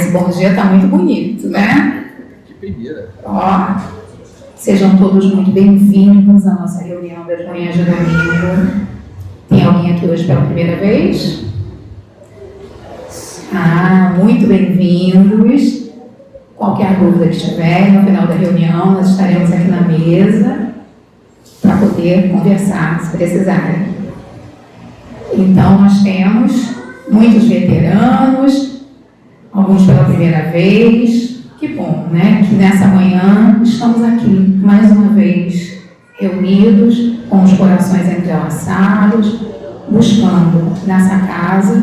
esse bom dia está muito bonito, né? Que primeira. Ó, sejam todos muito bem-vindos à nossa reunião das manhãs de domingo. Tem alguém aqui hoje pela primeira vez? Muito bem-vindos. Qualquer dúvida que tiver, no final da reunião, nós estaremos aqui na mesa para poder conversar, se precisarem. Então, nós temos muitos veteranos, alguns pela primeira vez. Que bom, né? Que nessa manhã estamos aqui, mais uma vez, reunidos, com os corações entrelaçados, buscando nessa casa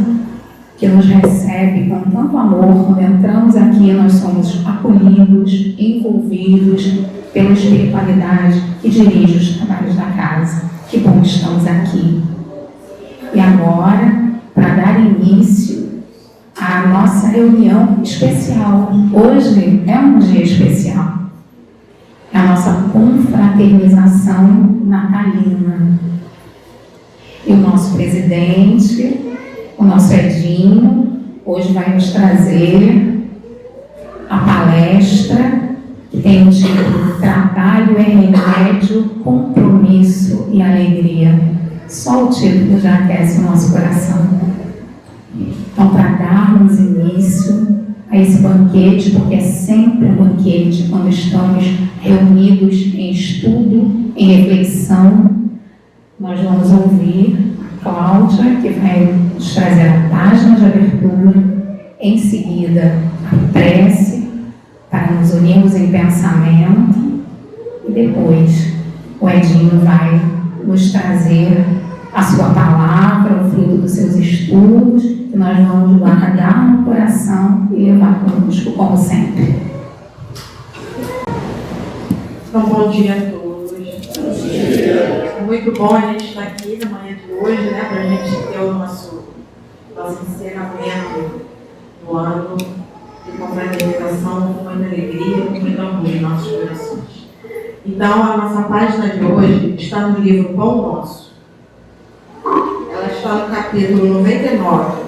que nos recebe com tanto amor. Quando entramos aqui, nós somos acolhidos, envolvidos pela espiritualidade que dirige os trabalhos da casa. Que bom que estamos aqui. E agora, para dar início à nossa reunião especial. Hoje é um dia especial. É a nossa confraternização natalina. E o nosso presidente, o nosso Edinho, hoje vai nos trazer a palestra que tem o título Trabalho é Remédio, Compromisso e Alegria. Só o título já aquece o nosso coração. Então, para darmos início a esse banquete, porque é sempre um banquete quando estamos reunidos em estudo, em reflexão, nós vamos ouvir a Cláudia, que vai nos trazer a página de abertura, em seguida a prece, para nos unirmos em pensamento, e depois o Edinho vai nos trazer a sua palavra, o fruto dos seus estudos, que nós vamos guardar no coração e levar conosco, como sempre. Então, bom dia a todos. Bom dia. Muito bom a gente estar aqui na manhã de hoje, né, para a gente ter o nosso encerramento do ano de confraternização com muita alegria, com muito amor em nossos corações. Então, a nossa página de hoje está no livro Pão Nosso. Ela está no capítulo 99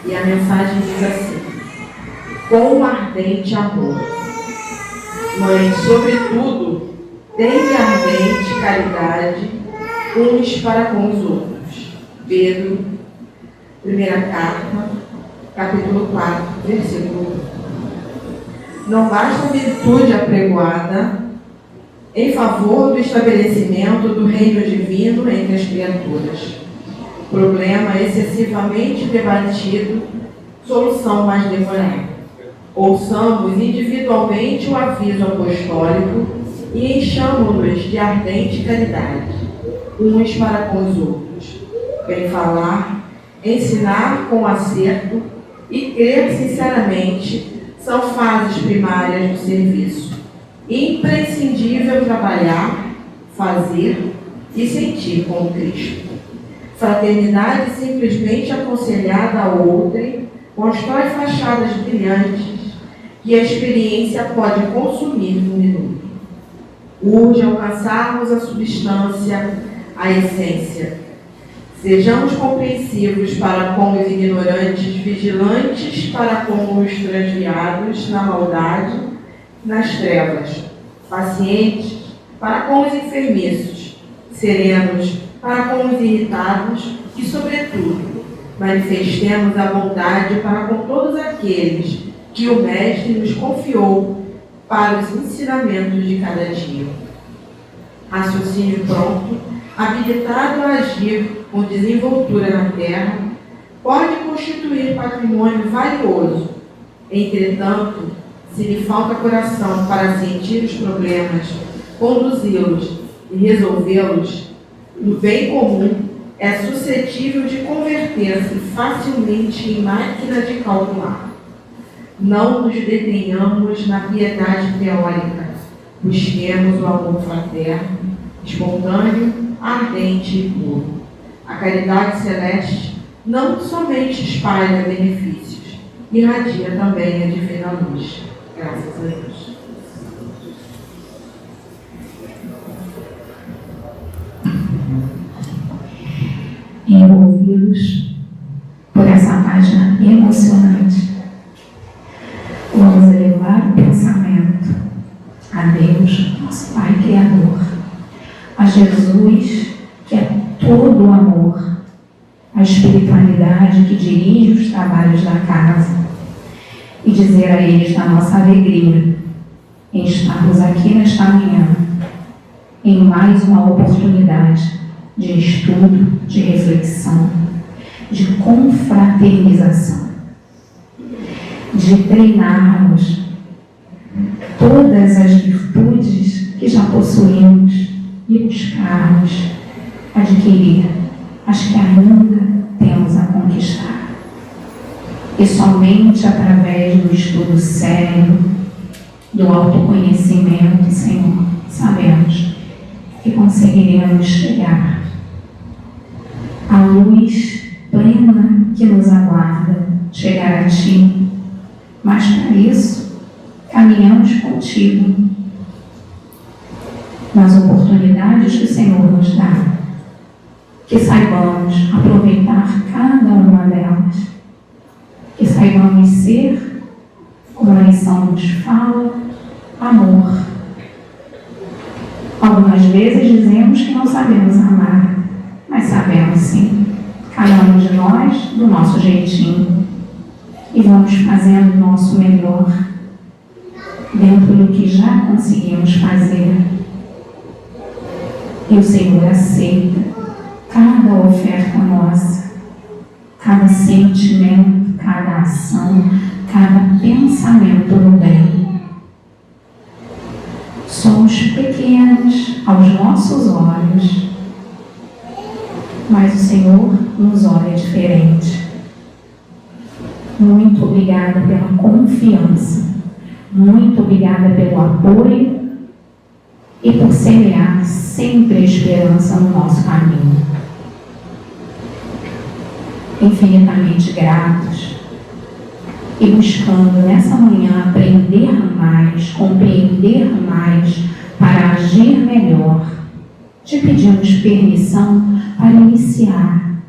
e a mensagem diz assim: com ardente amor, mas sobretudo tende ardente caridade uns para com os outros. Pedro, primeira carta, capítulo 4, versículo 1. Não basta a virtude apregoada em favor do estabelecimento do reino divino entre as criaturas. Problema excessivamente debatido, solução mais demorada. Ouçamos individualmente o aviso apostólico e enchamo-nos de ardente caridade, uns para com os outros. Bem falar, ensinar com acerto e crer sinceramente são fases primárias do serviço. Imprescindível trabalhar, fazer e sentir com Cristo. Fraternidade simplesmente aconselhada a outrem constrói fachadas brilhantes que a experiência pode consumir num minuto. Urge alcançarmos a substância, a essência. Sejamos compreensivos para com os ignorantes, vigilantes para com os transviados na maldade, nas trevas, pacientes para com os enfermiços, serenos para com os irritados e, sobretudo, manifestemos a bondade para com todos aqueles que o Mestre nos confiou para os ensinamentos de cada dia. Raciocínio pronto, habilitado a agir com desenvoltura na terra, pode constituir patrimônio valioso. Entretanto, se lhe falta coração para sentir os problemas, conduzi-los e resolvê-los, no bem comum é suscetível de converter-se facilmente em máquina de calcular. Não nos detenhamos na piedade teórica, busquemos o amor fraterno, espontâneo, ardente e puro. A caridade celeste não somente espalha benefícios, irradia também a divina luz. Graças a Deus. Envolvidos por essa página emocionante Vamos elevar o pensamento a Deus, nosso Pai Criador, a Jesus, que é todo o amor, a espiritualidade que dirige os trabalhos da casa, e dizer a eles da nossa alegria em estarmos aqui nesta manhã, em mais uma oportunidade de estudo, de reflexão, de confraternização, de treinarmos todas as virtudes que já possuímos e buscarmos adquirir as que ainda temos a conquistar. E somente através do estudo sério, do autoconhecimento, Senhor, sabemos que conseguiremos chegar à luz plena que nos aguarda, chegar a Ti. Mas para isso, caminhamos contigo nas oportunidades que o Senhor nos dá, que saibamos aproveitar cada uma delas, que saibamos ser, como a lição nos fala, amor. Algumas vezes dizemos que não sabemos amar, mas sabemos sim, cada um de nós do nosso jeitinho, e vamos fazendo o nosso melhor dentro do que já conseguimos fazer. E o Senhor aceita cada oferta nossa, cada sentimento, cada ação, cada pensamento no bem. Somos pequenos aos nossos olhos, mas o Senhor nos olha diferente. Muito obrigada pela confiança, muito obrigada pelo apoio e por semear sempre a esperança no nosso caminho. Infinitamente gratos e buscando nessa manhã aprender mais, compreender mais, para agir melhor, te pedimos permissão para iniciar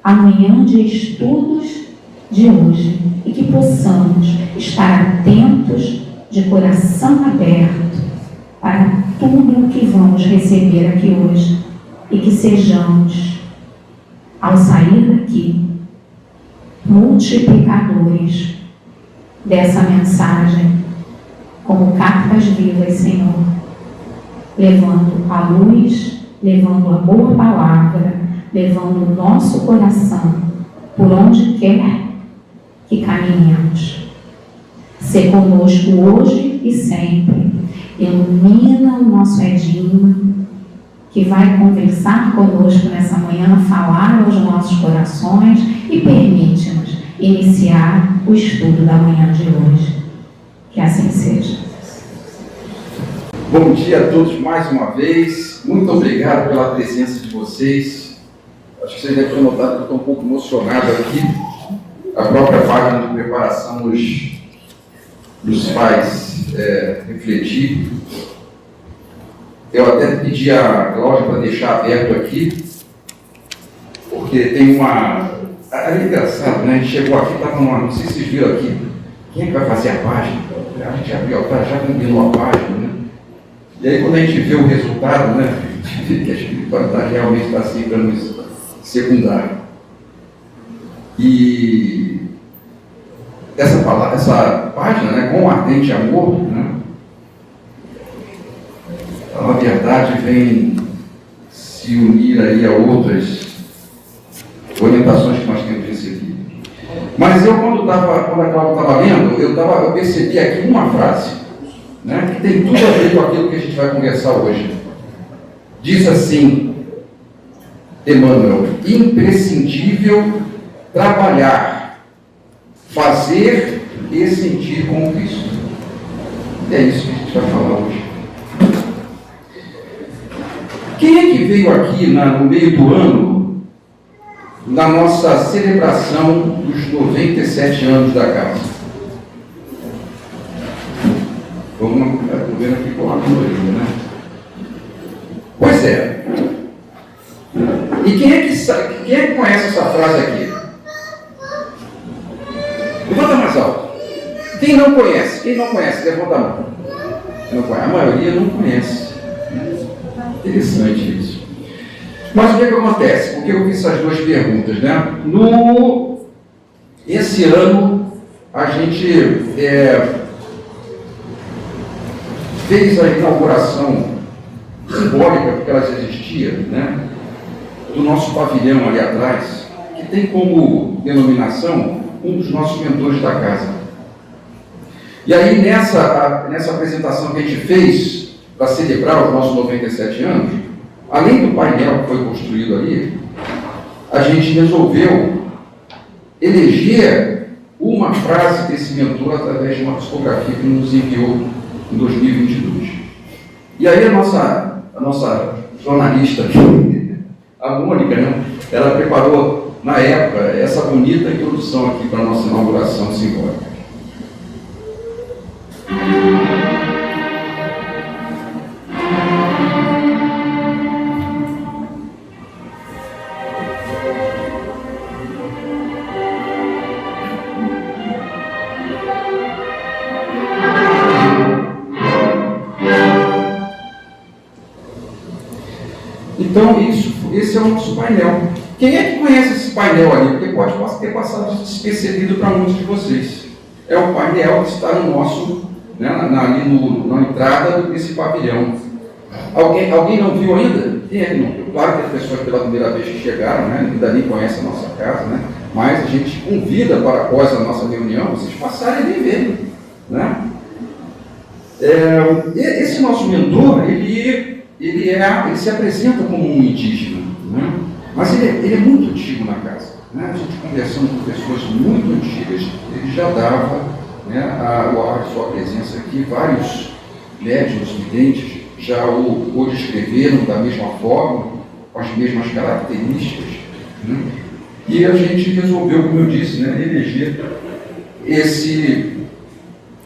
a manhã de estudos de hoje e que possamos estar atentos, de coração aberto, para tudo o que vamos receber aqui hoje e que sejamos, ao sair daqui, multiplicadores dessa mensagem, como cartas vivas, Senhor, levando a luz, levando a boa palavra, levando o nosso coração por onde quer que caminhemos. Sê conosco hoje e sempre. Ilumina o nosso Edinho, que vai conversar conosco nessa manhã, falar aos nossos corações e permite-nos iniciar o estudo da manhã de hoje. Que assim seja. Bom dia a todos mais uma vez. Muito obrigado pela presença de vocês. Acho que vocês devem ter notado que eu estou um pouco emocionado aqui. A própria página de preparação nos faz refletir. Eu até pedi a Cláudia para deixar aberto aqui, porque tem uma... É engraçado, né? A gente chegou aqui, estava numa... Não sei se vocês viram aqui. Quem é que vai fazer a página? A gente abriu a página, já combinou a página, né? E aí quando a gente vê o resultado, né? A gente vê que a espiritualidade realmente está se ficando secundária. E essa página, né, com ardente amor, né, ela, na verdade, vem se unir aí a outras orientações que nós temos recebido. Mas eu, quando a Cláudia estava lendo, eu percebi aqui uma frase, né, que tem tudo a ver com aquilo que a gente vai conversar hoje. Diz assim, Emmanuel: imprescindível trabalhar, fazer e sentir com Cristo. E é isso que a gente vai falar hoje. Quem é que veio aqui no meio do ano, na nossa celebração dos 97 anos da casa? Estou vendo aqui com a maioria, né? Pois é. E quem é que conhece essa frase aqui? Levanta mais alto. Tem não conhece? Quem não conhece? Levanta a mão. Não conhece. A maioria não conhece. Interessante isso. Mas o que acontece? Por que eu fiz essas duas perguntas, né? Esse ano, a gente fez a inauguração simbólica, porque ela já existia, né? Do nosso pavilhão ali atrás, que tem como denominação um dos nossos mentores da casa. E aí, nessa apresentação que a gente fez para celebrar os nossos 97 anos, além do painel que foi construído ali, a gente resolveu eleger uma frase desse mentor através de uma psicografia que nos enviou em 2022. E aí a nossa jornalista aqui, a Mônica, né, ela preparou, na época, essa bonita introdução aqui para a nossa inauguração simbólica. Então, esse é o nosso painel. Quem é que conhece esse painel ali? Porque pode ter passado despercebido para muitos de vocês. É o painel que está no nosso, né, ali na entrada desse pavilhão. Alguém não viu ainda? Quem é que não viu? Claro que as pessoas pela primeira vez que chegaram, né, ainda nem conhecem a nossa casa, né? Mas a gente convida para após a nossa reunião, vocês passarem e verem, né? Esse nosso mentor, ele se apresenta como um indígena, né? Mas ele é muito antigo na casa, né? A gente conversando com pessoas muito antigas, ele já dava, né, a sua presença aqui. Vários médiuns videntes já o descreveram da mesma forma, com as mesmas características, né? E a gente resolveu, como eu disse, né, eleger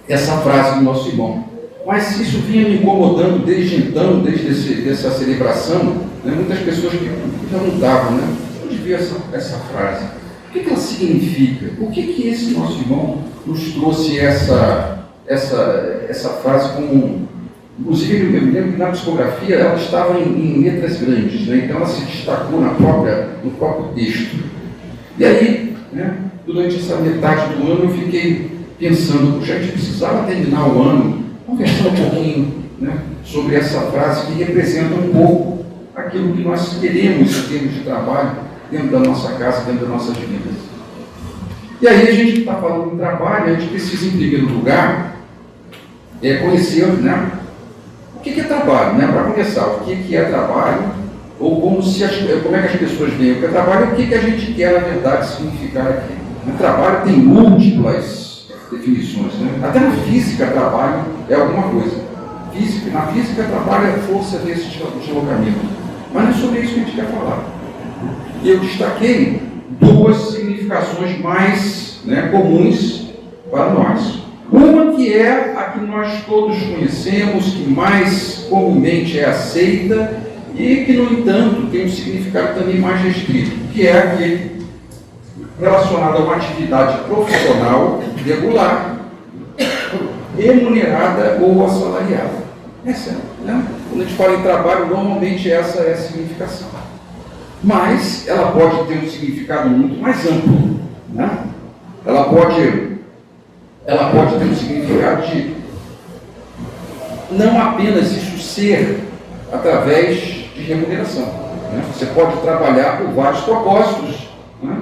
essa frase do nosso irmão. Mas isso vinha me incomodando desde então, desde essa celebração, né? Muitas pessoas que perguntavam, né? Onde veio essa frase? O que ela significa? Por que esse nosso irmão nos trouxe essa frase como... Inclusive, eu me lembro que na psicografia ela estava em letras grandes, né? Então ela se destacou no próprio texto. E aí, né, durante essa metade do ano, eu fiquei pensando, puxa, a gente precisava terminar o ano conversando um pouquinho, né, sobre essa frase que representa um pouco aquilo que nós queremos em termos de trabalho dentro da nossa casa, dentro das nossas vidas. E aí a gente está falando de trabalho, a gente precisa, em primeiro lugar, conhecer, né, o que é trabalho, né? Para começar, o que é trabalho, ou como é que as pessoas veem o que é trabalho e o que a gente quer, na verdade, significar aqui. O trabalho tem múltiplas definições, né? Até na física, trabalho é alguma coisa. Na física, trabalho é força desse deslocamento. Mas não é sobre isso que a gente quer falar. E eu destaquei duas significações mais, né, comuns para nós. Uma que é a que nós todos conhecemos, que mais comumente é aceita e que, no entanto, tem um significado também mais restrito, que é aquele relacionado a uma atividade profissional regular, remunerada ou assalariada. Essa, né? Quando a gente fala em trabalho, normalmente essa é a significação. Mas ela pode ter um significado muito mais amplo, né? Ela pode ter um significado de não apenas isso ser através de remuneração, né? Você pode trabalhar por vários propósitos, né?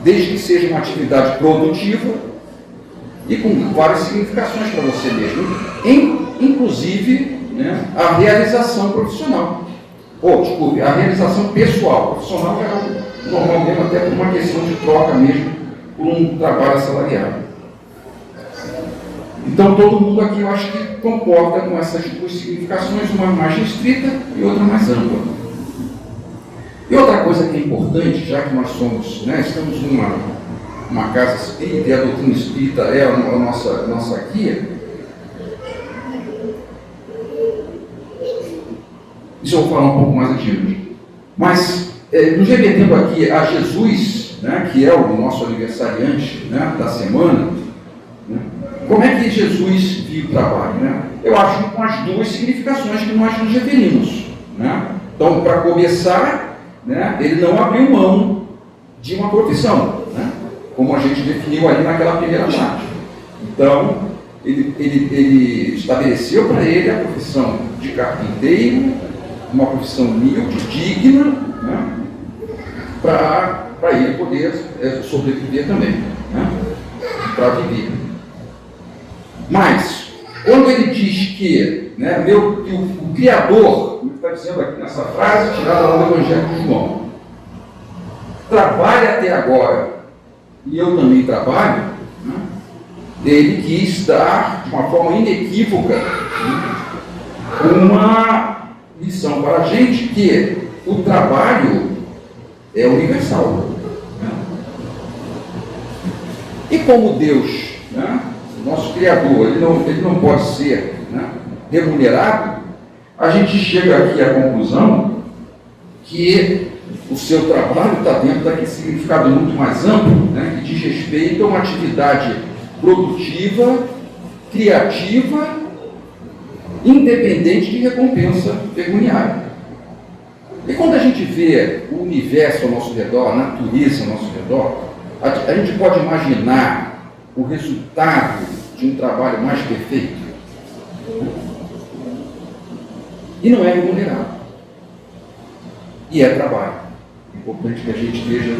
Desde que seja uma atividade produtiva e com várias significações para você mesmo, inclusive, né, a realização profissional. Desculpe, a realização pessoal. Profissional é normal mesmo, até por uma questão de troca mesmo, por um trabalho assalariado. Então, todo mundo aqui, eu acho que concorda com essas duas significações, uma mais restrita e outra mais ampla. E outra coisa que é importante, já que nós somos, né, estamos numa casa espírita, e a doutrina espírita é a nossa guia, isso eu vou falar um pouco mais adiante. Mas, nos remetendo aqui a Jesus, né, que é o nosso aniversariante, né, da semana, né, Como é que Jesus viu o trabalho? Né? Eu acho que com as duas significações que nós nos referimos. Né? Então, para começar, né, ele não abriu mão de uma profissão, né? Como a gente definiu ali naquela primeira parte. Então, ele estabeleceu para ele a profissão de carpinteiro, uma profissão humilde, digna, né? Para ele poder sobreviver também, né? Para viver. Mas, quando ele diz que, né, o Criador, como está dizendo aqui nessa frase, tirada lá do Evangelho de João, trabalha até agora, e eu também trabalho, né, ele quis dar, de uma forma inequívoca, uma lição para a gente que o trabalho é universal. Né? E como Deus, né, nosso Criador, ele não pode ser, né, remunerado, a gente chega aqui à conclusão que o seu trabalho está dentro daquele significado muito mais amplo, né, que diz respeito a uma atividade produtiva, criativa, independente de recompensa pecuniária. E quando a gente vê o universo ao nosso redor, a natureza ao nosso redor, a gente pode imaginar o resultado de um trabalho mais perfeito. E não é remunerado. E é trabalho. É importante que a gente esteja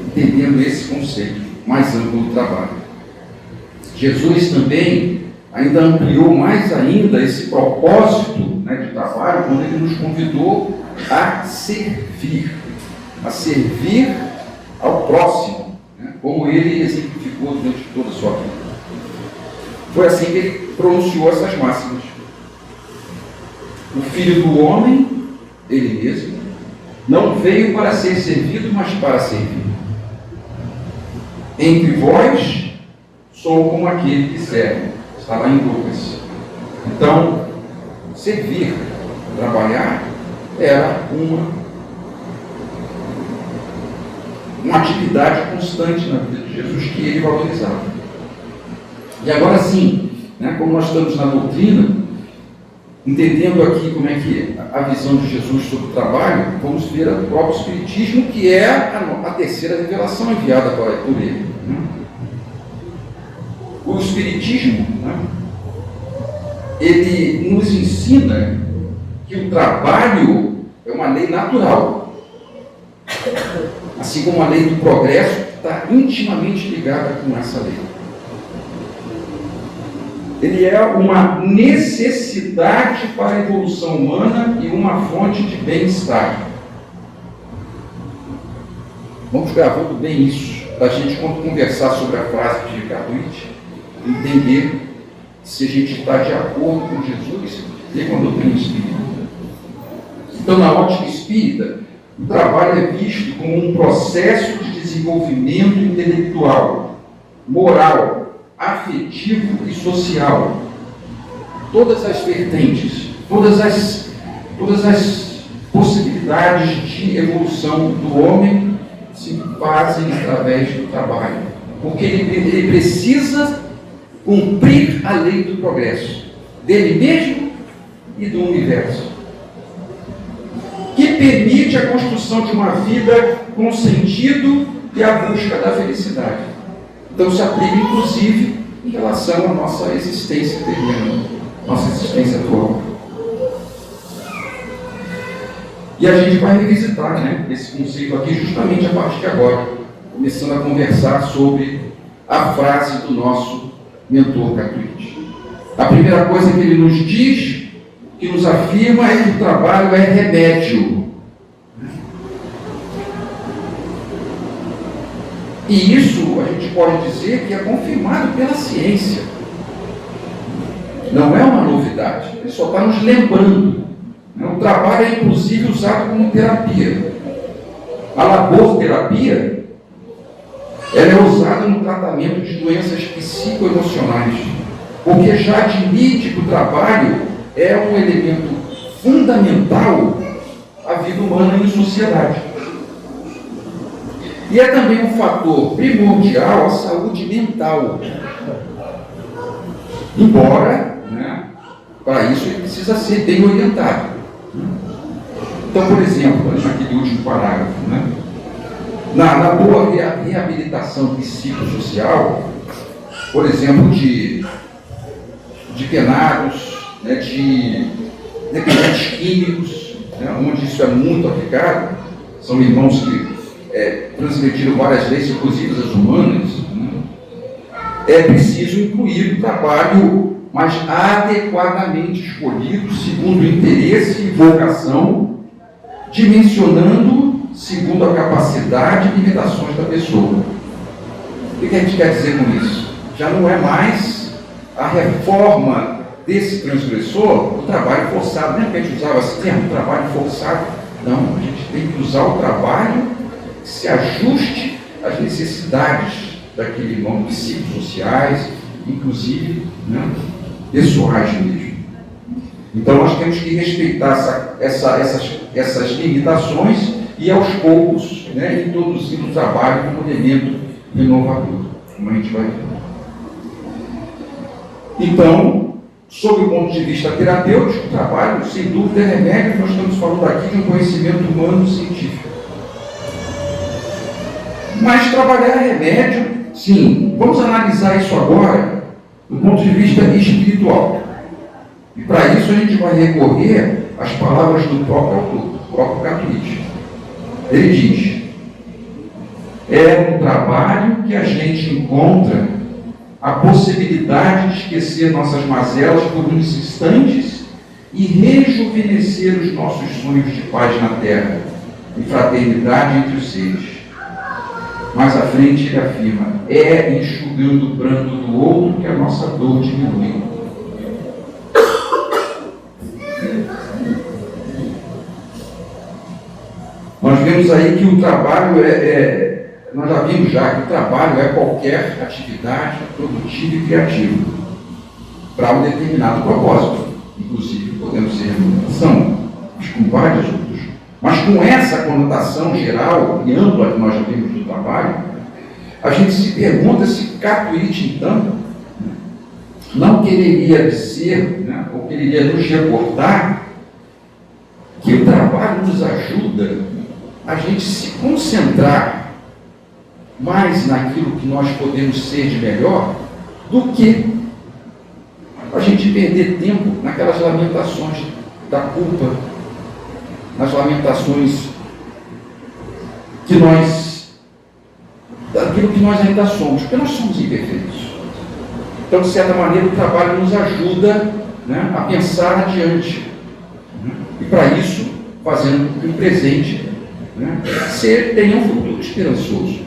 entendendo esse conceito mais amplo do trabalho. Jesus também ainda ampliou mais ainda esse propósito, né, de trabalho, quando ele nos convidou a servir ao próximo, né, como ele exemplificou durante toda a sua vida. Foi assim que ele pronunciou essas máximas. O Filho do Homem, ele mesmo, não veio para ser servido, mas para servir. Entre vós, sou como aquele que serve. Está lá em Lucas. Então, servir, trabalhar, era uma atividade constante na vida de Jesus que ele valorizava. E agora sim, né, como nós estamos na doutrina, entendendo aqui como é que a visão de Jesus sobre o trabalho, vamos ver o próprio Espiritismo, que é a terceira revelação enviada por ele. Né? O Espiritismo, né, ele nos ensina que o trabalho é uma lei natural, assim como a lei do progresso está intimamente ligada com essa lei. Ele é uma necessidade para a evolução humana e uma fonte de bem-estar. Vamos gravando bem isso, para a gente, quando conversar sobre a frase de Ricardo Witt, entender se a gente está de acordo com Jesus e com a doutrina espírita. Então, na ótica espírita, o trabalho é visto como um processo de desenvolvimento intelectual, moral, afetivo e social. Todas as vertentes, todas as possibilidades de evolução do homem se fazem através do trabalho, porque ele precisa cumprir a lei do progresso, dele mesmo e do universo, que permite a construção de uma vida com sentido e a busca da felicidade. Então se aplica inclusive em relação à nossa existência terrena, nossa existência atual. E a gente vai revisitar, né, esse conceito aqui justamente a partir de agora, começando a conversar sobre a frase do nosso mentor Catuíte. A primeira coisa que ele nos diz, que nos afirma, é que o trabalho é remédio. E isso a gente pode dizer que é confirmado pela ciência. Não é uma novidade, ele só está nos lembrando. O trabalho é inclusive usado como terapia. A laborterapia, ela é usada no tratamento de doenças psicoemocionais, porque já admite que o trabalho é um elemento fundamental à vida humana em sociedade. E é também um fator primordial à saúde mental. Embora, né, para isso ele precisa ser bem orientado. Então, por exemplo, naquele último parágrafo, né, na boa reabilitação psicossocial, por exemplo, de penados, né, de dependentes químicos, né, onde isso é muito aplicado, são irmãos que transmitiram várias leis, inclusive as humanas, né, é preciso incluir o trabalho mais adequadamente escolhido, segundo o interesse e vocação, dimensionando segundo a capacidade e limitações da pessoa. O que a gente quer dizer com isso? Já não é mais a reforma desse transgressor o trabalho forçado. Lembra que a gente usava esse termo, trabalho forçado? Não, a gente tem que usar o trabalho que se ajuste às necessidades daquele irmão, psicossociais, inclusive, né, pessoais mesmo. Então nós temos que respeitar essas limitações e aos poucos, né, introduzir o trabalho como elemento renovador, como a gente vai ver. Então, sob o ponto de vista terapêutico, o trabalho, sem dúvida, é remédio. Nós estamos falando aqui de um conhecimento humano científico. Mas trabalhar é remédio, sim. Vamos analisar isso agora do ponto de vista espiritual. E para isso a gente vai recorrer às palavras do próprio autor, do próprio Catuíte. Ele diz: é um trabalho que a gente encontra a possibilidade de esquecer nossas mazelas por uns instantes e rejuvenescer os nossos sonhos de paz na terra e fraternidade entre os seres. Mais à frente ele afirma: é enxugando o pranto do outro que a nossa dor diminui. Nós vemos aí que o trabalho nós já vimos já que o trabalho é qualquer atividade produtiva e criativa para um determinado propósito. Inclusive, podemos ser remuneração, mas com vários outros. Mas com essa conotação geral e ampla que nós já vimos do trabalho, a gente se pergunta se Catuíte, então, não quereria dizer, né, ou quereria nos recordar que o trabalho nos ajuda a gente se concentrar mais naquilo que nós podemos ser de melhor do que a gente perder tempo naquelas lamentações da culpa, nas lamentações daquilo que nós ainda somos, porque nós somos imperfeitos. Então, de certa maneira, o trabalho nos ajuda, né, a pensar adiante, né, e para isso, fazendo que o presente, né, tenha um futuro esperançoso.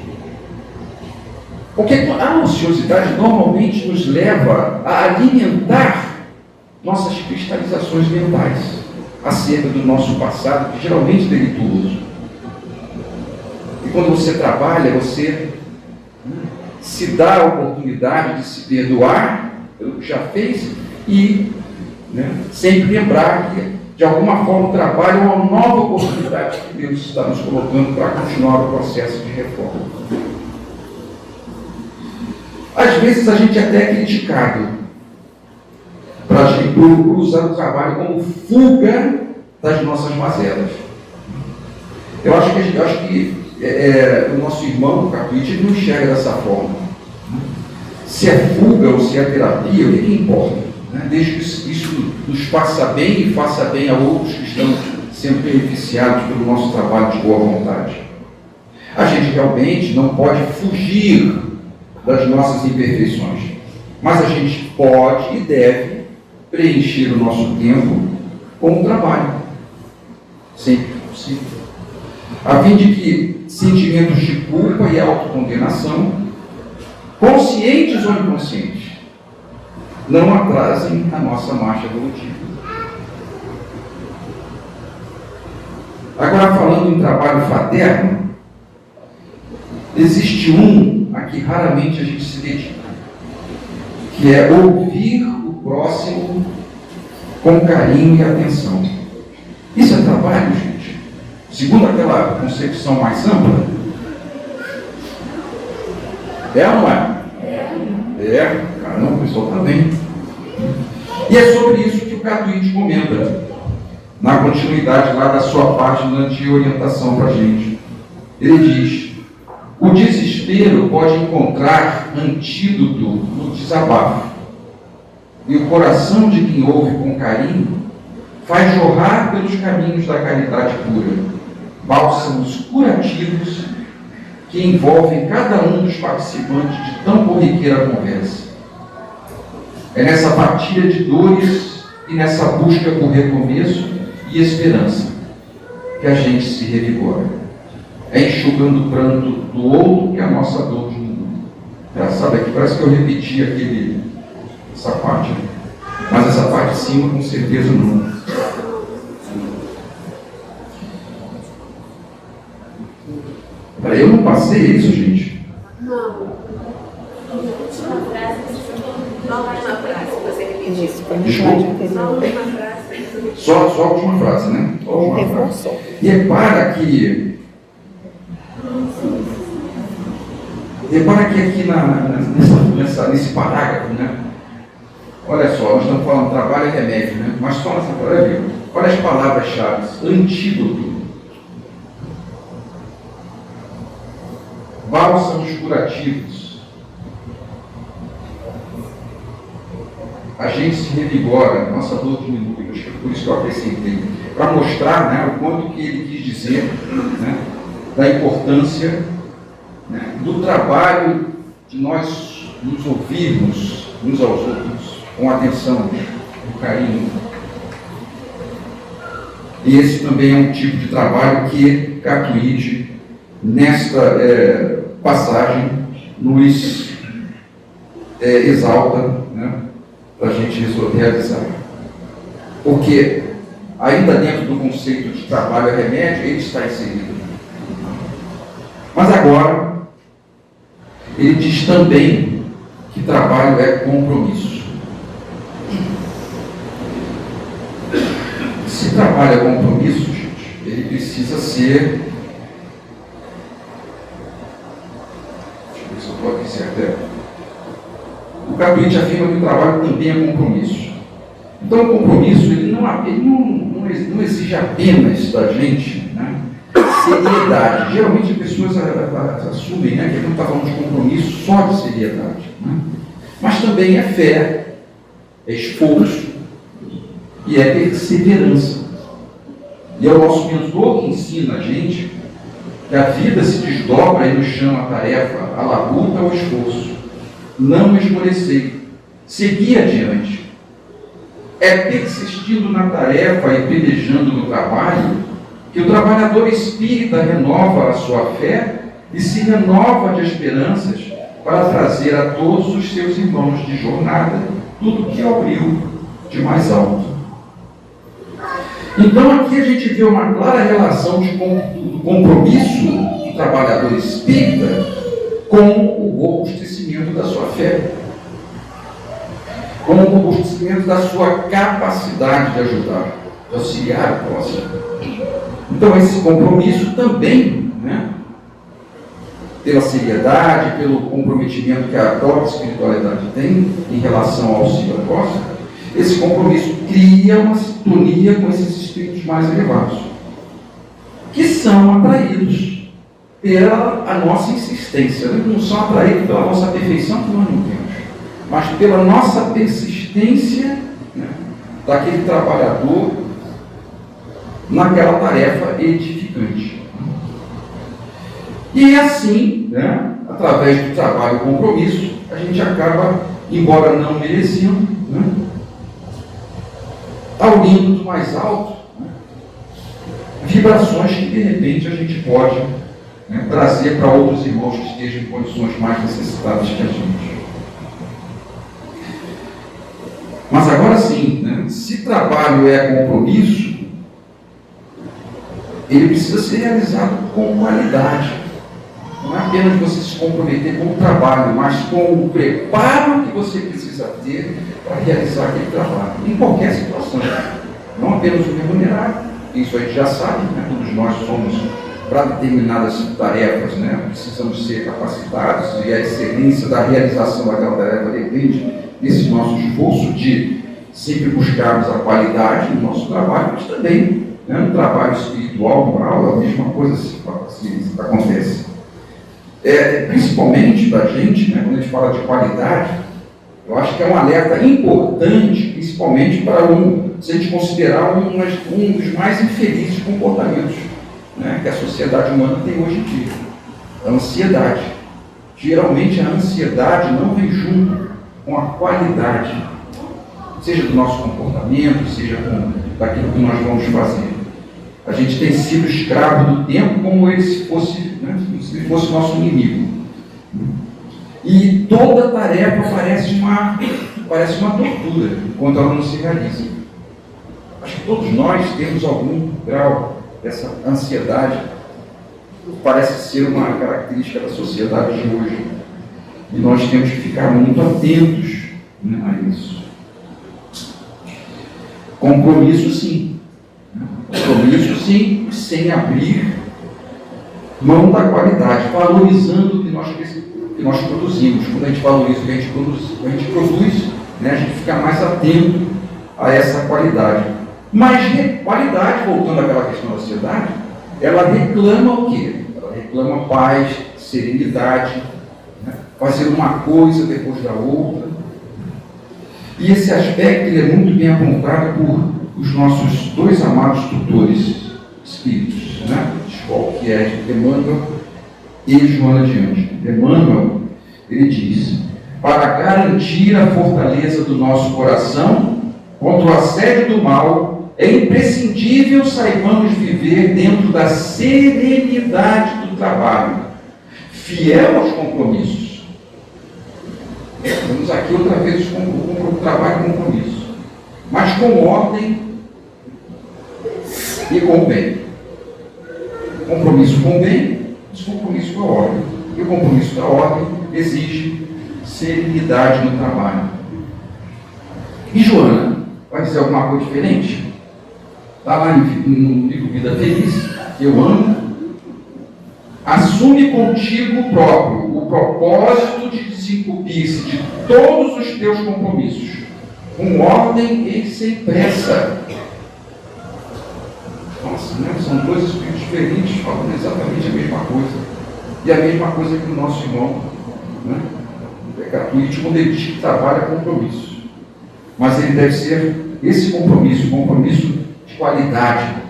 Porque a ociosidade normalmente nos leva a alimentar nossas cristalizações mentais acerca do nosso passado, que geralmente é delituoso. E quando você trabalha, você se dá a oportunidade de se perdoar pelo que já fez e, né, sempre lembrar que, de alguma forma, o trabalho é uma nova oportunidade que Deus está nos colocando para continuar o processo de reforma. Às vezes a gente até é criticado por usar o trabalho como fuga das nossas mazelas. Eu acho que o nosso irmão, o Catuíte, não enxerga dessa forma. Se é fuga ou se é terapia, o que importa? Né? Desde que isso nos faça bem e faça bem a outros que estão sendo beneficiados pelo nosso trabalho de boa vontade. A gente realmente não pode fugir das nossas imperfeições, mas a gente pode e deve preencher o nosso tempo com o trabalho, sempre que possível, a fim de que sentimentos de culpa e autocondenação, conscientes ou inconscientes, não atrasem a nossa marcha evolutiva. Agora, falando em trabalho fraterno, existe um a que raramente a gente se dedica, que é ouvir o próximo com carinho e atenção. Isso é trabalho, gente? Segundo aquela concepção mais ampla, é ou não é? É, caramba, o pessoal está bem. E é sobre isso que o Catuíde comenta, na continuidade lá da sua página de orientação para a gente. Ele diz: o desespero pode encontrar antídoto no desabafo, e o coração de quem ouve com carinho faz jorrar pelos caminhos da caridade pura bálsamos curativos que envolvem cada um dos participantes de tão corriqueira conversa. É nessa partilha de dores e nessa busca por recomeço e esperança que a gente se revigora. É enxugando o pranto do outro que a nossa dor diminui. Engraçado aqui, parece que eu repeti essa parte, né? Mas essa parte de cima com certeza não. Peraí, eu não passei isso, gente? Não. Não vai na frase, você repetiu. Isso, foi no slide anterior. Só a última frase, né? Ou reforçou. E repara que aqui nesse parágrafo, né? Olha só, nós estamos falando trabalho e remédio, né? Mas só nessa palavra, olha as palavras-chave: antídoto, bálsamos curativos, a gente se revigora, nossa dor diminui. Acho que por isso que eu acrescentei, para mostrar, né, o quanto que ele quis dizer, né, da importância, né, do trabalho de nós nos ouvirmos uns aos outros com atenção, com carinho. E esse também é um tipo de trabalho que Catuíde, nesta passagem, nos exalta, né, para a gente realizar. Porque, ainda dentro do conceito de trabalho e remédio, ele está inserido. Mas agora, ele diz também que trabalho é compromisso. Se trabalho é compromisso, gente, ele precisa ser... Deixa eu ver se eu estou aqui certo. O Catuíde afirma que o trabalho também é compromisso. Então, o compromisso ele não exige apenas da gente, né, seriedade. Geralmente as pessoas assumem, né, que a gente está falando de compromisso só de seriedade. Né? Mas também é fé, é esforço e é perseverança. E é o nosso mentor que ensina a gente que a vida se desdobra e nos chama a tarefa, a labuta ou esforço. Não esmorecer, seguir adiante. É persistindo na tarefa e pelejando no trabalho que o trabalhador espírita renova a sua fé e se renova de esperanças para trazer a todos os seus irmãos de jornada tudo que abriu de mais alto. Então aqui a gente vê uma clara relação do compromisso do trabalhador espírita com o robustecimento da sua fé, com o robustecimento da sua capacidade de ajudar, de auxiliar o próximo. Então esse compromisso também, né, pela seriedade, pelo comprometimento que a própria espiritualidade tem em relação ao auxílio ao próximo, esse compromisso cria uma sintonia com esses espíritos mais elevados, que são atraídos pela nossa insistência. Eles não são atraídos pela nossa perfeição, que nós não temos, mas pela nossa persistência, né, daquele trabalhador naquela tarefa edificante. E assim, né, através do trabalho e compromisso, a gente acaba, embora não merecendo, né, unindo do mais alto, né, vibrações que de repente a gente pode, né, trazer para outros irmãos que estejam em condições mais necessitadas que a gente. Mas agora sim, né, se trabalho é compromisso, ele precisa ser realizado com qualidade. Não é apenas você se comprometer com o trabalho, mas com o preparo que você precisa ter para realizar aquele trabalho, em qualquer situação. Não apenas o remunerado, isso a gente já sabe, né? Todos nós somos, para determinadas tarefas, né, precisamos ser capacitados, e a excelência da realização daquela tarefa depende desse nosso esforço de sempre buscarmos a qualidade no nosso trabalho, mas também, né, no trabalho espiritual, moral, a mesma coisa se acontece. Principalmente para a gente, né, quando a gente fala de qualidade, eu acho que é um alerta importante, principalmente para se a gente considerar um dos mais infelizes comportamentos, né, que a sociedade humana tem hoje em dia. A ansiedade. Geralmente a ansiedade não vem junto com a qualidade, seja do nosso comportamento, seja daquilo que nós vamos fazer. A gente tem sido escravo do tempo como se fosse nosso inimigo. E toda tarefa parece uma tortura enquanto ela não se realiza. Acho que todos nós temos algum grau dessa ansiedade. Parece ser uma característica da sociedade de hoje. E nós temos que ficar muito atentos, né, a isso. Compromisso sim. Compromisso sim, sem abrir mão da qualidade, valorizando o que nós produzimos. Quando a gente valoriza o que a gente produz, né, a gente fica mais atento a essa qualidade. Mas qualidade, voltando àquela questão da sociedade, ela reclama o quê? Ela reclama paz, serenidade, né, fazer uma coisa depois da outra. E esse aspecto ele é muito bem apontado por os nossos dois amados tutores espíritos, né, de escola, que é Emmanuel e Joana de Ângeles. Emmanuel, ele diz: para garantir a fortaleza do nosso coração contra o assédio do mal, é imprescindível saibamos viver dentro da serenidade do trabalho, fiel aos compromissos. Vamos aqui outra vez o trabalho e compromisso, mas com ordem e com o bem. Compromisso com o bem, descompromisso com a ordem. E o compromisso da ordem exige serenidade no trabalho. E Joana, vai dizer alguma coisa diferente? Está lá no livro Vida Feliz, que eu amo. Assume contigo próprio o propósito de desincumbir-se de todos os teus compromissos, com ordem e sem pressa. Nossa, né? São dois espíritos diferentes falando exatamente a mesma coisa. E a mesma coisa que o nosso irmão, né, Decatuite, quando ele diz que trabalha compromisso. Mas ele deve ser esse compromisso, compromisso de qualidade.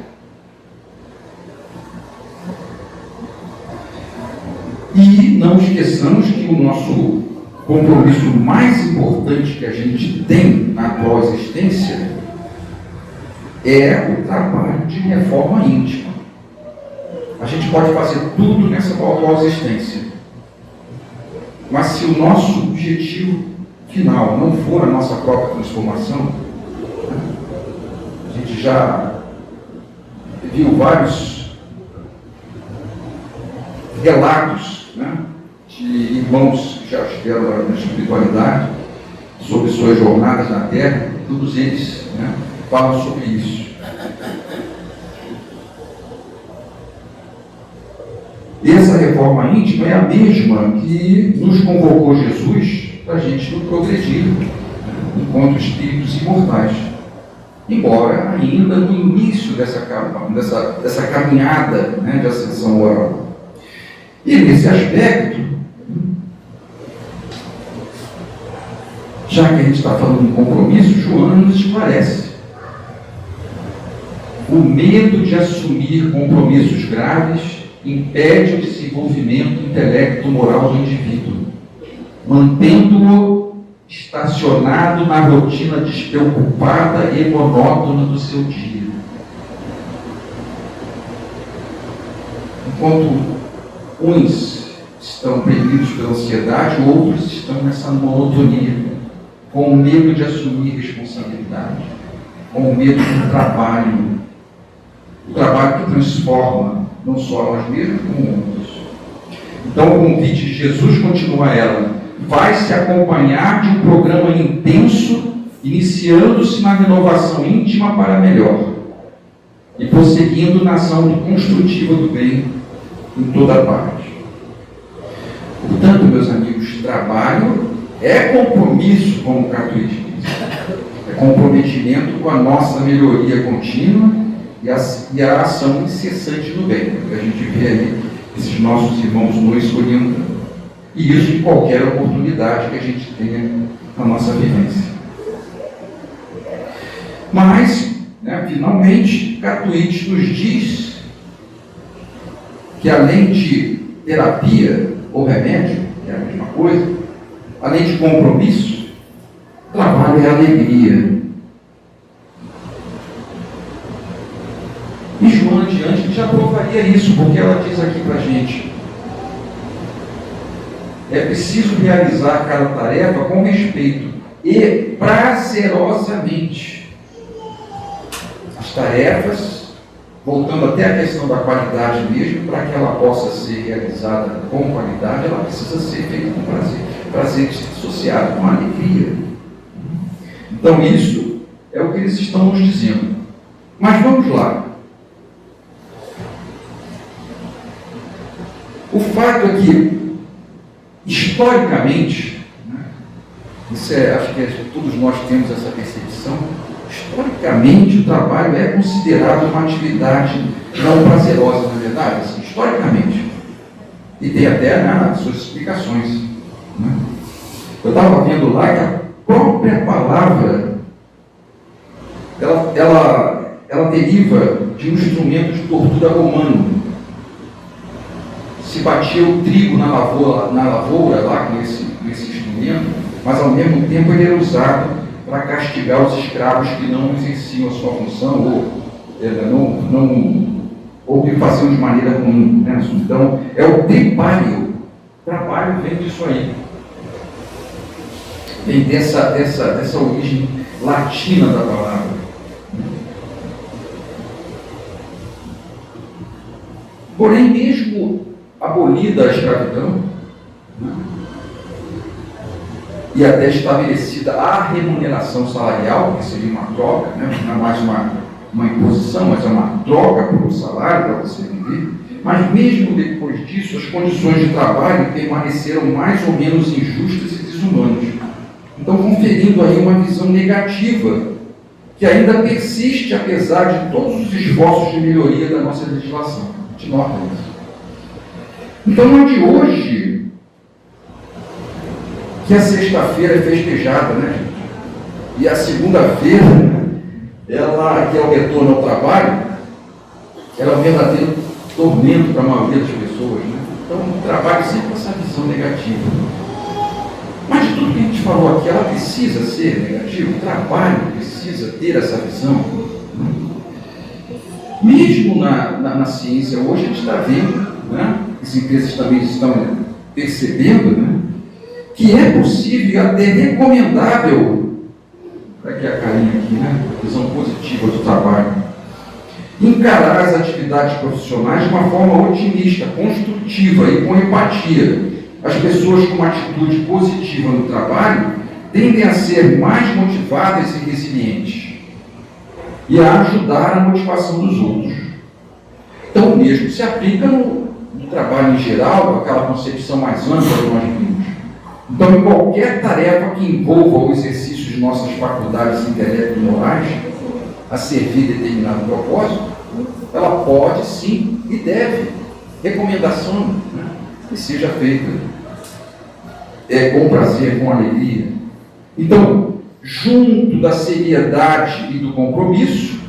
E não esqueçamos que o nosso compromisso mais importante que a gente tem na atual existência é o trabalho de reforma íntima. A gente pode fazer tudo nessa atual existência, mas se o nosso objetivo final não for a nossa própria transformação, a gente já viu vários relatos, né, de irmãos que já estiveram na espiritualidade sobre suas jornadas na Terra, todos eles, né, falam sobre isso. Essa reforma íntima é a mesma que nos convocou Jesus para a gente não progredir, né, enquanto espíritos imortais. Embora ainda no início dessa caminhada, né, de ascensão moral. E nesse aspecto, já que a gente está falando de compromisso, Joana nos esclarece. O medo de assumir compromissos graves impede o desenvolvimento intelecto-moral do indivíduo, mantendo-o estacionado na rotina despreocupada e monótona do seu dia. Enquanto uns estão oprimidos pela ansiedade, outros estão nessa monotonia, com o medo de assumir responsabilidade, com o medo do trabalho, o trabalho que transforma não só nós mesmos, como outros. Então o convite de Jesus continua ela: vai se acompanhar de um programa intenso, iniciando-se na renovação íntima para melhor e prosseguindo na ação construtiva do bem em toda parte. Portanto, meus amigos, trabalho é compromisso, como o Catuíte diz. É comprometimento com a nossa melhoria contínua e a ação incessante no bem. A gente vê aí esses nossos irmãos nos orientando. E isso em qualquer oportunidade que a gente tenha na nossa vivência. Mas, finalmente, Catuíte nos diz que além de terapia ou remédio, que é a mesma coisa, além de compromisso, trabalho é alegria. E Joana adiante já provaria isso, porque ela diz aqui para a gente: é preciso realizar cada tarefa com respeito e prazerosamente. As tarefas, voltando até a questão da qualidade mesmo, para que ela possa ser realizada com qualidade, ela precisa ser feita com prazer. Prazer associado com alegria. Então isso é o que eles estão nos dizendo. Mas vamos lá. O fato é que, historicamente, acho que todos nós temos essa percepção, historicamente o trabalho é considerado uma atividade não prazerosa, na verdade, assim, historicamente. E tem até suas explicações. Eu estava vendo lá que a própria palavra, ela deriva de um instrumento de tortura romano. Se batia o trigo na lavoura lá com esse instrumento, mas ao mesmo tempo ele era usado para castigar os escravos que não exerciam a sua função ou que faziam de maneira ruim. Então, é o tripario. Trabalho vem disso aí. Vem dessa origem latina da palavra. Porém, mesmo abolida a escravidão, e até estabelecida a remuneração salarial, que seria uma troca, não é mais uma imposição, mas é uma troca por salário para você viver. Mas mesmo depois disso, as condições de trabalho permaneceram mais ou menos injustas e desumanas. Então, conferindo aí uma visão negativa, que ainda persiste apesar de todos os esforços de melhoria da nossa legislação. A gente nota isso. Então, não é de hoje que a sexta-feira é festejada, né? E a segunda-feira, ela, que é o retorno ao trabalho, ela é um verdadeiro tormento para a maioria das pessoas, né? Então, o trabalho sempre com essa visão negativa. Mas de tudo que a gente falou aqui, ela precisa ser negativa, o trabalho precisa ter essa visão. Mesmo na ciência, hoje a gente está vendo, as empresas também estão percebendo, que é possível e até recomendável, aqui a carinha aqui, visão positiva do trabalho, encarar as atividades profissionais de uma forma otimista, construtiva e com empatia. As pessoas com uma atitude positiva no trabalho tendem a ser mais motivadas e resilientes e a ajudar a motivação dos outros. Então, o mesmo se aplica no trabalho em geral, aquela concepção mais ampla que nós vimos. Então, em qualquer tarefa que envolva o exercício de nossas faculdades intelecto e morais a servir determinado propósito, ela pode, sim, e deve, recomendação, que seja feita com prazer, com alegria. Então, junto da seriedade e do compromisso,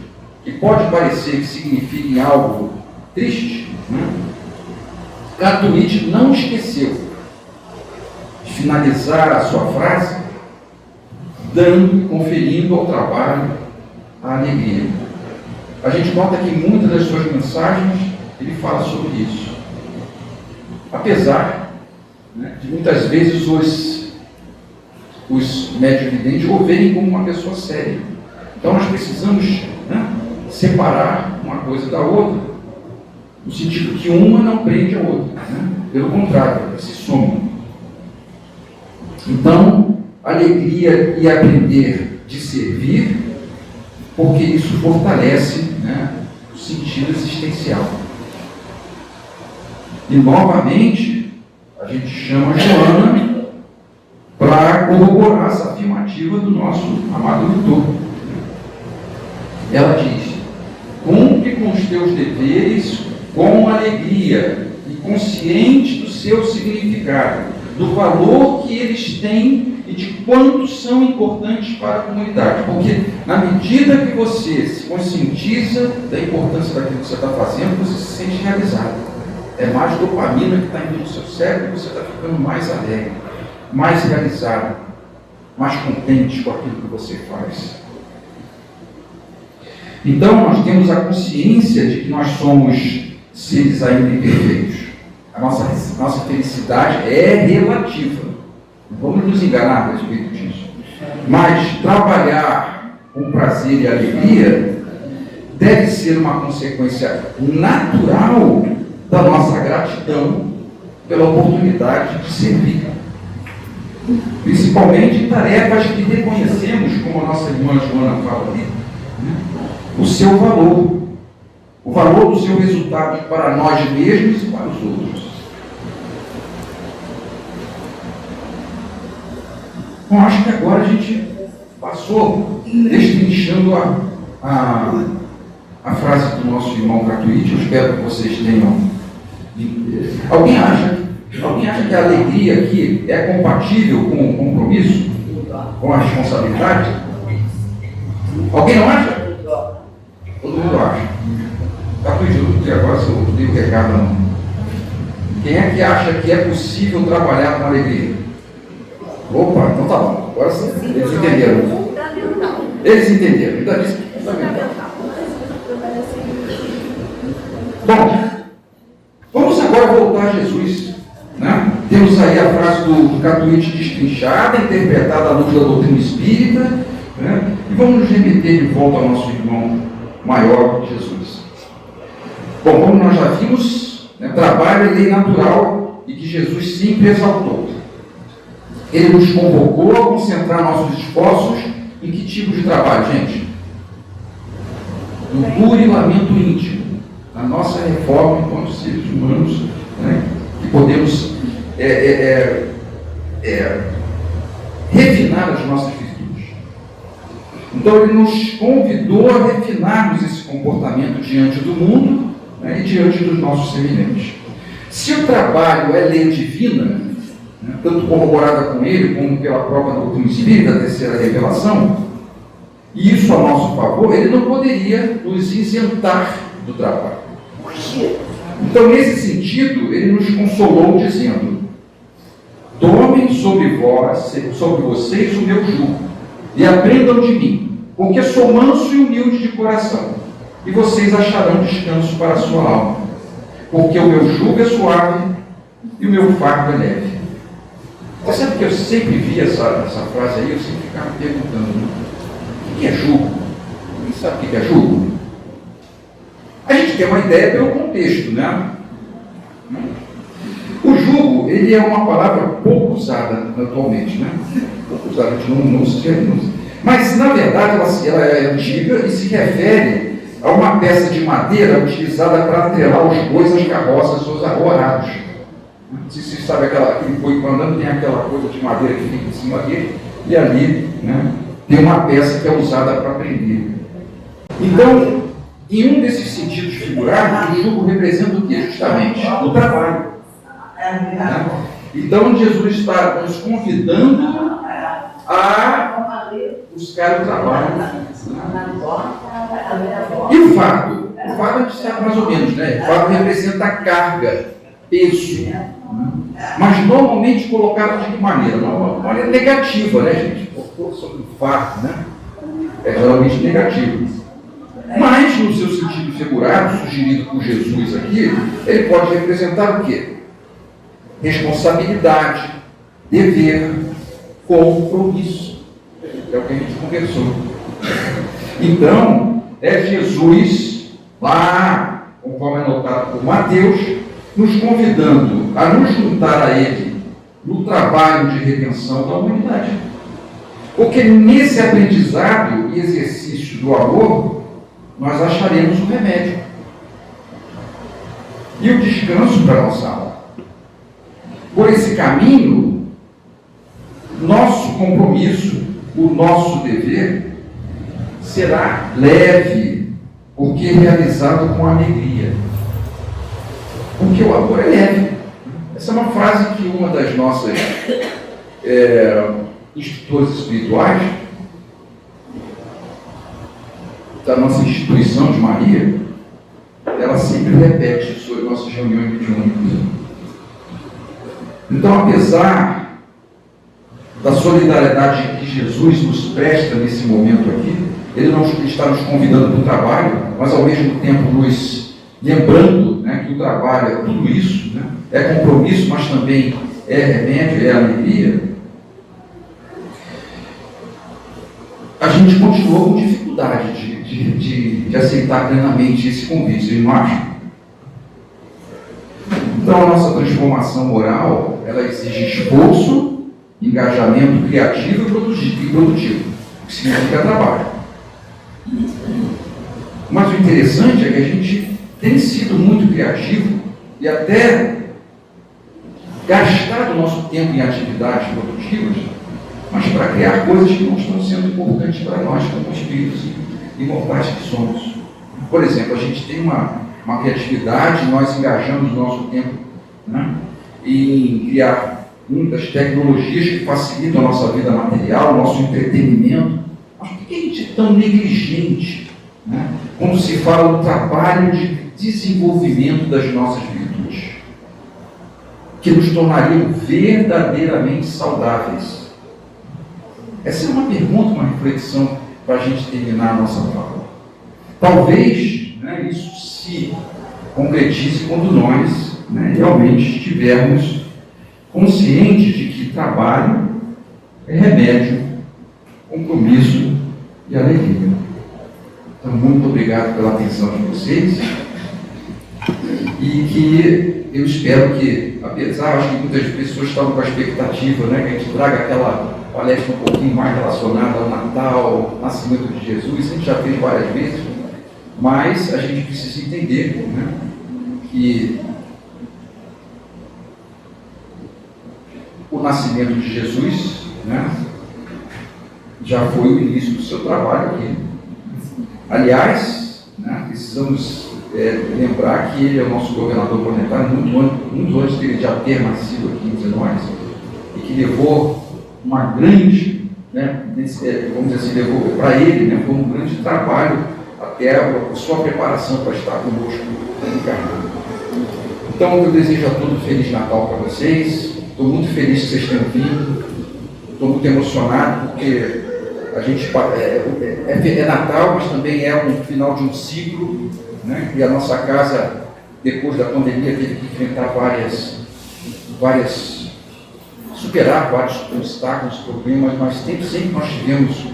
que pode parecer que signifiquem algo triste, Catuíte não esqueceu de finalizar a sua frase conferindo ao trabalho a alegria. A gente nota que em muitas das suas mensagens ele fala sobre isso. Apesar de muitas vezes os médio-videntes o verem como uma pessoa séria. Então nós precisamos separar uma coisa da outra, no sentido que uma não prende a outra. Pelo contrário, elas se somam. Então, alegria e aprender de servir, porque isso fortalece o sentido existencial. E novamente, a gente chama Joana para corroborar essa afirmativa do nosso amado leitor. Ela diz: cumpre com os teus deveres com alegria e consciente do seu significado, do valor que eles têm e de quanto são importantes para a comunidade. Porque na medida que você se conscientiza da importância daquilo que você está fazendo, você se sente realizado. É mais dopamina que está indo no seu cérebro e você está ficando mais alegre, mais realizado, mais contente com aquilo que você faz. Então, nós temos a consciência de que nós somos seres ainda imperfeitos. A nossa felicidade é relativa. Não vamos nos enganar a respeito disso. Mas trabalhar com prazer e alegria deve ser uma consequência natural da nossa gratidão pela oportunidade de servir. Principalmente em tarefas que reconhecemos, como a nossa irmã Joana fala ali, o seu valor, o valor do seu resultado para nós mesmos e para os outros. Bom, acho que agora a gente passou destrinchando a frase do nosso irmão gratuito. Eu espero que vocês tenham. Alguém acha que a alegria aqui é compatível com o compromisso? Com a responsabilidade? Alguém não acha? Todo mundo acha. Gratuito, agora se eu dei o recado não. Quem é que acha que é possível trabalhar com alegria? Opa, então tá bom. Agora sim. Eles entenderam. Fundamental. Eles entenderam. Ainda disse que é fundamental. Bom, vamos agora voltar a Jesus. Né? Temos aí a frase do Catuíte destrinchada, interpretada à luz da doutrina espírita, né? E vamos nos remeter de volta ao nosso irmão maior, Jesus. Bom, como nós já vimos, né, trabalho é lei natural e que Jesus sempre exaltou. Ele nos convocou a concentrar nossos esforços em que tipo de trabalho, gente? No burilamento íntimo, na nossa reforma enquanto seres humanos, né, que podemos refinar as nossas virtudes. Então ele nos convidou a refinarmos esse comportamento diante do mundo, né, e diante dos nossos semelhantes. Se o trabalho é lei divina, né, tanto corroborada com ele como pela própria doutrina espírita, a terceira revelação, e isso a nosso favor, ele não poderia nos isentar do trabalho. Então, nesse sentido, ele nos consolou dizendo: tomem sobre vocês o meu jugo e aprendam de mim, porque sou manso e humilde de coração, e vocês acharão descanso para a sua alma, porque o meu jugo é suave e o meu fardo é leve. Você sabe que eu sempre vi essa frase aí, eu sempre ficava me perguntando, né? O que é jugo? Quem sabe o que é jugo? A gente tem uma ideia pelo contexto, né? O jugo, ele é uma palavra pouco usada atualmente, né? Pouco usada, a gente não usa. Mas, na verdade, ela é antiga e se refere a uma peça de madeira utilizada para atrelar os bois às carroças ou arados. Não sei se você sabe aquele boi andando, tem aquela coisa de madeira que fica em cima dele, e ali, né, tem uma peça que é usada para prender. Então, em um desses sentidos figurados, o jugo representa o que? Justamente o trabalho. Né? Então, Jesus está nos convidando a buscar o trabalho. E o fardo? O fardo a gente sabe mais ou menos, né? O fardo representa carga, peso. Mas normalmente colocado de que maneira? Uma maneira negativa, né, gente? Sobre o fardo, né? É geralmente negativo. Mas, no seu sentido figurado, sugerido por Jesus aqui, ele pode representar o quê? Responsabilidade, dever, compromisso. É o que a gente conversou. Então, é Jesus, lá, conforme é notado por Mateus, nos convidando a nos juntar a Ele no trabalho de redenção da humanidade. Porque nesse aprendizado e exercício do amor, nós acharemos o remédio e o descanso para a nossa alma. Por esse caminho, nosso compromisso, o nosso dever, será leve, porque realizado com alegria. Porque o amor é leve. Essa é uma frase que uma das nossas instrutores espirituais, da nossa instituição de Maria, ela sempre repete sobre nossas reuniões mediúnicas. Então, apesar da solidariedade que Jesus nos presta nesse momento aqui, Ele não está nos convidando para o trabalho, mas ao mesmo tempo nos lembrando, né, que o trabalho é tudo isso, né, é compromisso, mas também é remédio, é alegria. A gente continua com dificuldade de aceitar plenamente esse convite, vocês não acham? Então, a nossa transformação moral, ela exige esforço, engajamento criativo e produtivo, que significa trabalho. Mas o interessante é que a gente tem sido muito criativo e até gastado o nosso tempo em atividades produtivas, mas para criar coisas que não estão sendo importantes para nós, como espíritos imortais que somos. Por exemplo, a gente tem uma criatividade, nós engajamos o nosso tempo, né, em criar muitas tecnologias que facilitam a nossa vida material, o nosso entretenimento. Mas por que a gente é tão negligente, né, quando se fala do trabalho de desenvolvimento das nossas virtudes, que nos tornariam verdadeiramente saudáveis? Essa é uma pergunta, uma reflexão para a gente terminar a nossa fala. Talvez, né, isso se concretize quando nós, né, realmente estivermos conscientes de que trabalho é remédio, compromisso e alegria. Então, muito obrigado pela atenção de vocês e que eu espero que, apesar, acho que muitas pessoas estavam com a expectativa, né, que a gente traga aquela palestra um pouquinho mais relacionada ao Natal, ao nascimento de Jesus. A gente já fez várias vezes, mas a gente precisa entender, né, que o nascimento de Jesus, né, já foi o início do seu trabalho aqui. Aliás, né, precisamos lembrar que ele é o nosso governador planetário muito antes de ele já ter nascido aqui entre nós, e que levou uma grande, né, vamos dizer assim, levou para ele, né, foi um grande trabalho até a sua preparação para estar conosco encarnado. Então, eu desejo a todos um Feliz Natal para vocês. Estou muito feliz que vocês tenham vindo. Estou muito emocionado porque a gente é Natal, mas também é um final de um ciclo, né? E a nossa casa, depois da pandemia, teve que enfrentar superar vários obstáculos, problemas, mas sempre nós tivemos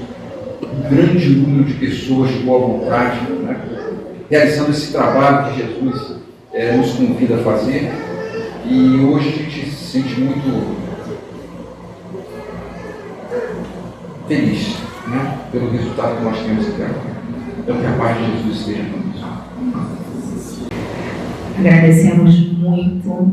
um grande número de pessoas de boa vontade, né, realizando esse trabalho que Jesus nos convida a fazer. E hoje a gente se sente muito feliz, né, pelo resultado que nós temos até agora. Então, que a paz de Jesus esteja conosco. Agradecemos muito,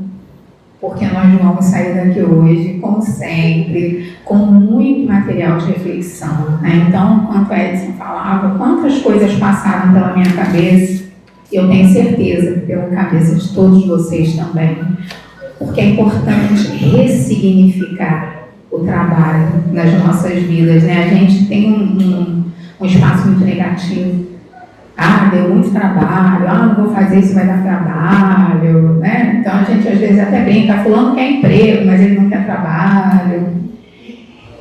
porque nós vamos sair daqui hoje, como sempre, com muito material de reflexão, né? Então, enquanto a Edson falava, quantas coisas passaram pela minha cabeça, eu tenho certeza, pela cabeça de todos vocês também, porque é importante ressignificar o trabalho nas nossas vidas, né? A gente tem um espaço muito negativo. Deu muito trabalho, não vou fazer isso, vai dar trabalho, né? Então a gente às vezes até brinca, fulano quer emprego, mas ele não quer trabalho.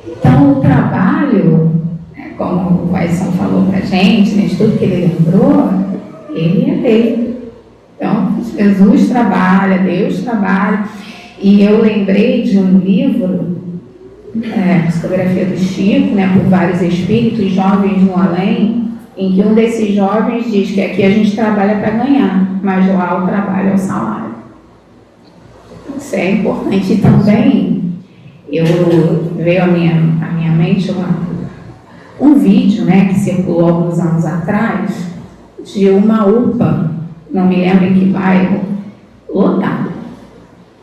Então o trabalho, né, como o Edson falou pra gente, né, de tudo que ele lembrou, ele é dele. Então Jesus trabalha, Deus trabalha. E eu lembrei de um livro, Psicografia do Chico, né, por vários espíritos jovens no além, em que um desses jovens diz que aqui a gente trabalha para ganhar, mas lá o trabalho é o salário. Isso é importante. E também veio à minha mente um vídeo, né, que circulou alguns anos atrás, de uma UPA, não me lembro em que bairro, lotado.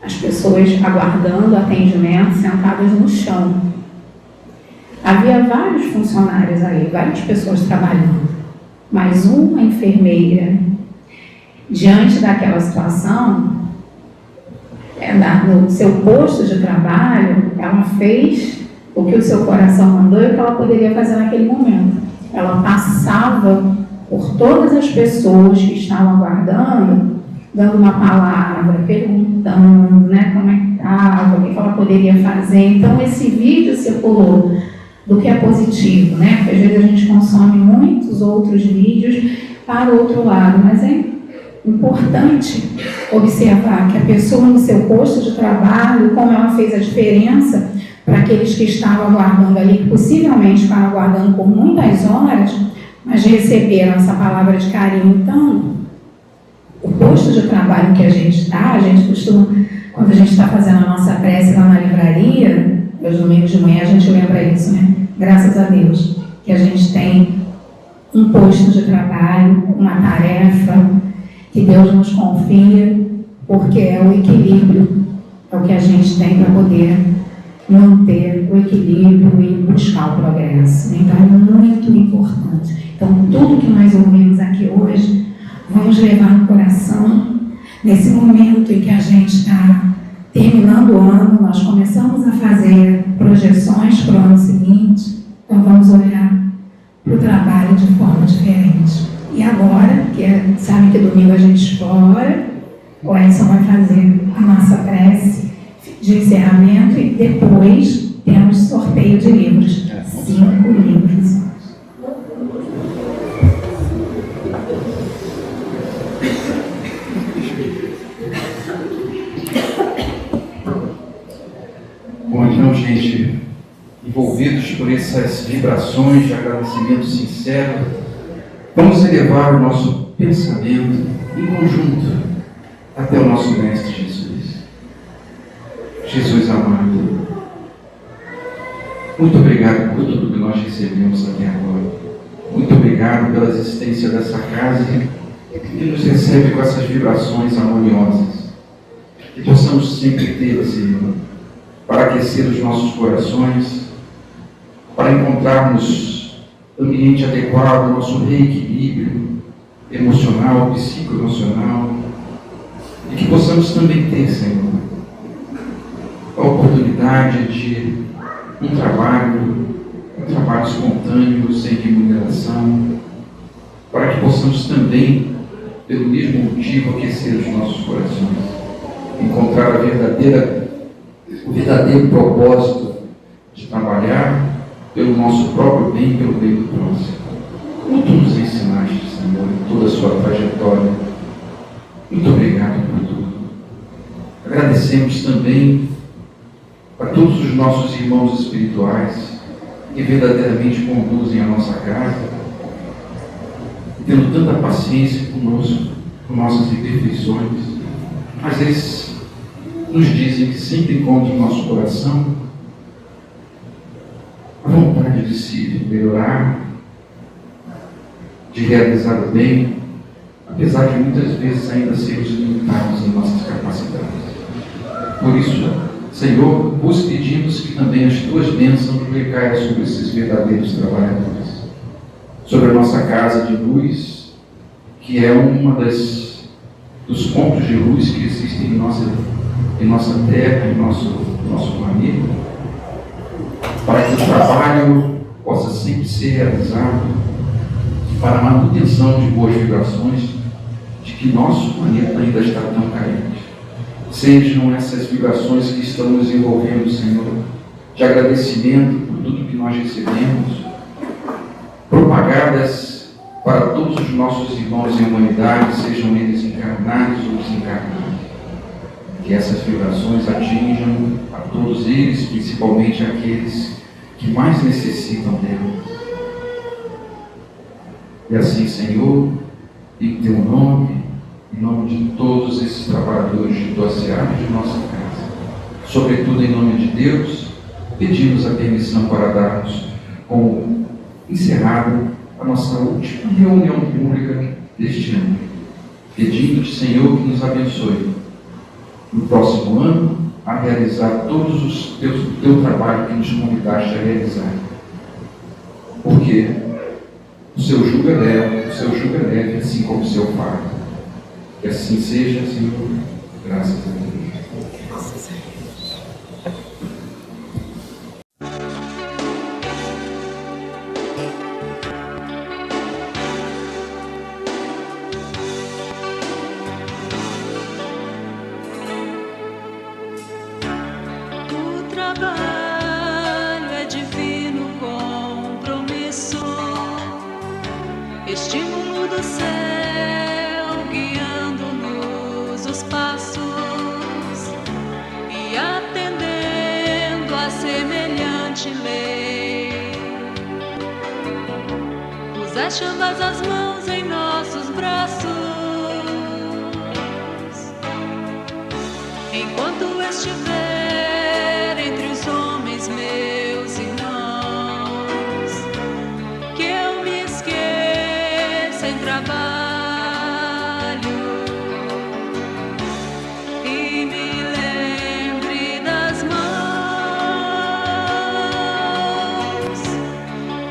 As pessoas aguardando atendimento, sentadas no chão. Havia vários funcionários ali, várias pessoas trabalhando, mas uma enfermeira, diante daquela situação, no seu posto de trabalho, ela fez o que o seu coração mandou e o que ela poderia fazer naquele momento. Ela passava por todas as pessoas que estavam aguardando, dando uma palavra, perguntando, né, como é que estava, o que ela poderia fazer. Então, esse vídeo circulou do que é positivo, né? Porque às vezes a gente consome muitos outros vídeos para o outro lado, mas é importante observar que a pessoa no seu posto de trabalho, como ela fez a diferença para aqueles que estavam aguardando ali, que possivelmente ficaram aguardando por muitas horas, mas receberam essa palavra de carinho. Então, o posto de trabalho que a gente costuma, quando a gente está fazendo a nossa prece lá na livraria, os domingos de manhã a gente lembra isso, né? Graças a Deus, que a gente tem um posto de trabalho, uma tarefa, que Deus nos confia, porque é o equilíbrio, é o que a gente tem para poder manter o equilíbrio e buscar o progresso. Então, é muito importante. Então, tudo que nós ouvimos aqui hoje, vamos levar no coração, nesse momento em que a gente está terminando o ano, nós começamos a fazer projeções para o ano seguinte, então vamos olhar para o trabalho de forma diferente. E agora, que sabe que domingo a gente explora, o Edson vai fazer a nossa prece de encerramento e depois temos sorteio de livros. 5 livros. Bom, então, gente, envolvidos por essas vibrações de agradecimento sincero, vamos elevar o nosso pensamento em conjunto até o nosso Mestre Jesus. Jesus amado, muito obrigado por tudo que nós recebemos até agora. Muito obrigado pela existência dessa casa que nos recebe com essas vibrações harmoniosas. Que possamos sempre ter, Senhor, para aquecer os nossos corações, para encontrarmos ambiente adequado, nosso reequilíbrio emocional, psicoemocional, e que possamos também ter, Senhor, a oportunidade de um trabalho espontâneo, sem remuneração, para que possamos também, pelo mesmo motivo, aquecer os nossos corações, encontrar o verdadeiro propósito de trabalhar pelo nosso próprio bem, pelo bem do próximo. Como tu nos ensinaste, Senhor, em toda a sua trajetória. Muito obrigado por tudo. Agradecemos também a todos os nossos irmãos espirituais que verdadeiramente conduzem a nossa casa, tendo tanta paciência conosco, com nossas imperfeições. Às vezes nos dizem que sempre encontram no nosso coração a vontade de se melhorar, de realizar o bem, apesar de muitas vezes ainda sermos limitados em nossas capacidades. Por isso, Senhor, vos pedimos que também as tuas bênçãos recaiam sobre esses verdadeiros trabalhadores, sobre a nossa casa de luz, que é uma dos pontos de luz que existem em nossa terra, em nosso planeta, para que o trabalho possa sempre ser realizado para a manutenção de boas vibrações, de que nosso planeta ainda está tão carente. Sejam essas vibrações que estão nos envolvendo, Senhor, de agradecimento por tudo que nós recebemos, propagadas para todos os nossos irmãos em humanidade, sejam eles encarnados ou desencarnados. Que essas vibrações atinjam a todos eles, principalmente aqueles que mais necessitam delas. E assim, Senhor, em teu nome, em nome de todos esses trabalhadores de tua seara e de nossa casa, sobretudo em nome de Deus, pedimos a permissão para darmos como encerrada a nossa última reunião pública deste ano, pedindo-te, Senhor, que nos abençoe no próximo ano a realizar todos teu trabalho que nos convidaste a realizar, porque o seu jugo é leve, assim como o seu fardo. Que assim seja, Senhor. Graças a Deus. O trabalho é divino compromisso, estímulo do céu guiando-nos os passos e atendendo a semelhante lei. Puseste ambas as mãos em nossos braços, enquanto estiver entre os homens, meus irmãos, que eu me esqueça em trabalho e me lembre das mãos,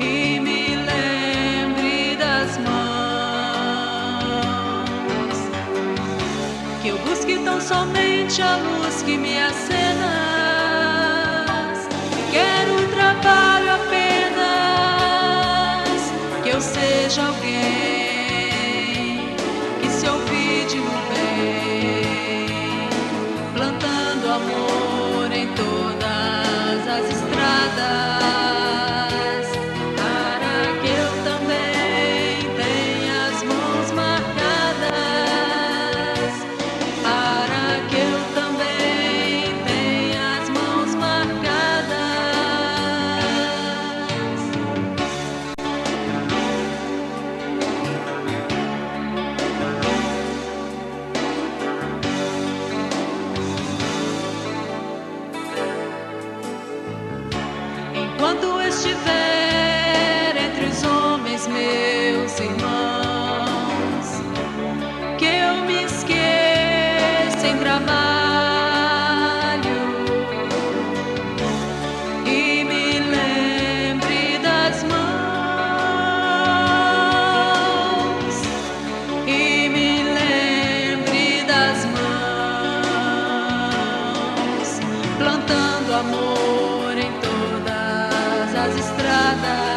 e me lembre das mãos, que eu busque tão somente a luz que me acena. Quero o trabalho apenas, que eu seja alguém que se ouvide no bem, plantando amor em todas as estradas, para que eu também tenha as mãos marcadas, para que eu também tenha as mãos marcadas. Enquanto estiver entre os homens, meus irmãos, que eu me esqueça em trabalho e me lembre das mãos, e me lembre das mãos, plantando amor em todas as estradas.